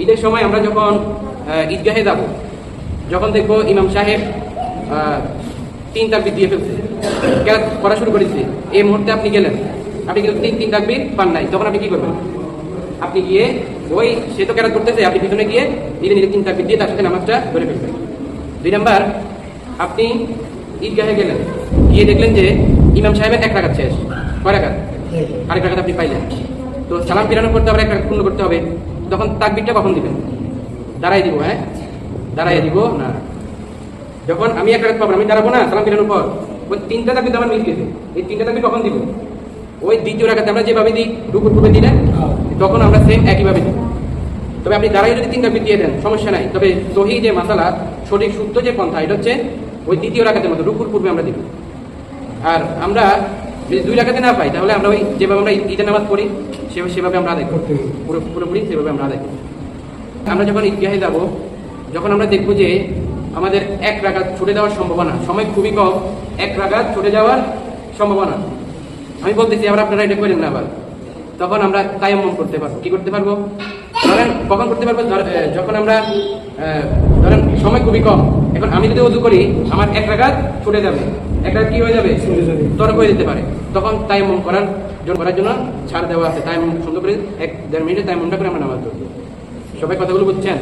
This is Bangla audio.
ঈদের সময় আমরা যখন ঈদগাহে যাব, যখন দেখবো ইমাম সাহেব 3 তাকবীর দিয়ে ফেলছে, কেরাত পড়া শুরু করেছে, এই মুহূর্তে আপনি গেলেন, আপনি কিন্তু 3 তাকবীর পান নাই, তখন আপনি কি করবেন? আপনি গিয়ে ওই সে তো কেরাত করতেছে, আপনি পিছনে গিয়ে নিজে নিজে 3 তাকবীর দিয়ে তার সাথে নামাজটা ধরে ফেলবেন। 2 নাম্বার, আপনি ঈদগাহে গেলেন, গিয়ে দেখলেন যে ইমাম সাহেবের 1 রাকাত শেষ, কয় রাকাত? আরেক রাকাত আপনি পাইলেন, তো সালাম ফিরানোর করতে হবে, 1 রাকাত পূর্ণ করতে হবে, তখন তাকবীরটা কখন দিবেন? দাঁড়াই দিব, হ্যাঁ দাঁড়াই দিব না, যখন আমি 1 রাকাত পাবো আমি দাঁড়াবো না সালাম ফিরানোর পর, ওই 3টা তাকবীর আমার মিল গেছে, এই 3টা তাকবীর কখন দিব? ওই দ্বিতীয় রাকাতে আমরা যেভাবে দিই রুকুর পূর্বে দিলেন, তখন আমরা সেম একইভাবে দিই। তবে আপনি দাঁড়াই যদি 3 তাকবীর দিয়ে দেন সমস্যা নাই, তবে সহি যে মাসালা, সঠিক সূত্র যে পন্থা, এটা হচ্ছে ওই দ্বিতীয় রাকাতের মতো রুকুর পূর্বে আমরা দিব। আর আমরা যদি 2 রাকাতে না পাই, তাহলে আমরা ওই যেভাবে আমরা ঈদের নামাজ পড়ি সেভাবে আমরা আদায় করতে পুরোপুরি সেভাবে আমরা আদায় করি। আমরা যখন ঈদগাহে যাব, যখন আমরা দেখবো যে আমাদের 1 রাকাত ছুটে যাওয়ার সম্ভাবনা, সময় খুবই কম, 1 রাকাত ছুটে যাওয়ার সম্ভাবনা, আমি বলতেছি আবার আপনারা এটা করেন না আবার, তখন আমরা তায়াম্মুম করতে পারবো। কি করতে পারবো? ধরেন কখন করতে পারবো? যখন আমরা ধরেন সময় খুবই কম, এখন আমি যদি ওযু করি আমার 1 রাকাত ছুটে যাবে, 1 রাকাত কি হয়ে যাবে? তরক হয়ে যেতে পারে, তখন তায়াম্মুম করার জন্য ছাড় দেওয়া আছে। তায়াম্মুম সুন্দর করে 1-1.5 মিনিটে তায়াম্মুমটা করে আমরা নামাজ পড়বো। সবাই কথাগুলো বুঝছেন?